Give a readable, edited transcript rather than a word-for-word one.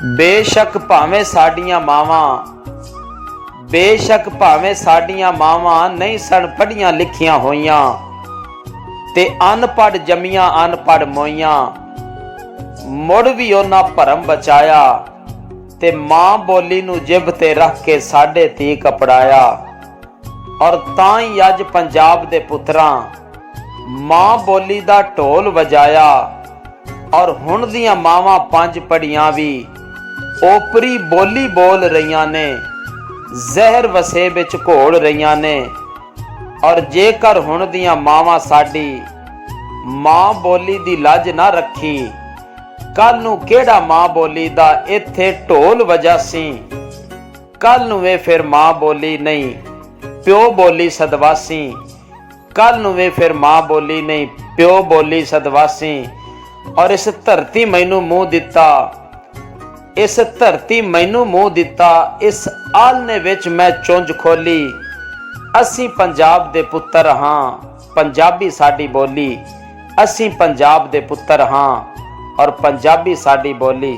बेशक भावें साडियां मावां नहीं सन पढ़ियां लिखियां होइयां ते अनपढ़ जमियां अनपढ़ मोइयां, मुड़ भी उन्हां भरम बचाया ते मां बोली नूं जिभ ते रख के साडे धी कपड़ाया। और तां ही अज पंजाब दे पुत्रां मां बोली दा ढोल वजाया। और हुण दियां मावां पंज पढ़ियां भी ओपरी बोली बोल रहीआं ने, जहर वसे विच घोल रहीआं ने। और जेकर हुण दियां मावां साडी मां बोली दी लज ना रखी, कल नूं केड़ा मां बोली दा इत्थे ढोल वजासी। कल नूं वे फिर मां बोली नहीं प्यो बोली सदवासी। कल नूं वे फिर मां बोली नहीं प्यो बोली सदवासी। और इस धरती मैनू मुंह दिता, इस धरती मैनू मुंह दिता, इस आलने विच मैं चुंझ खोली। असीं पंजाब दे पुत्तर हां, पंजाबी साडी बोली। असीं पंजाब दे पुत्तर हां और पंजाबी साडी बोली।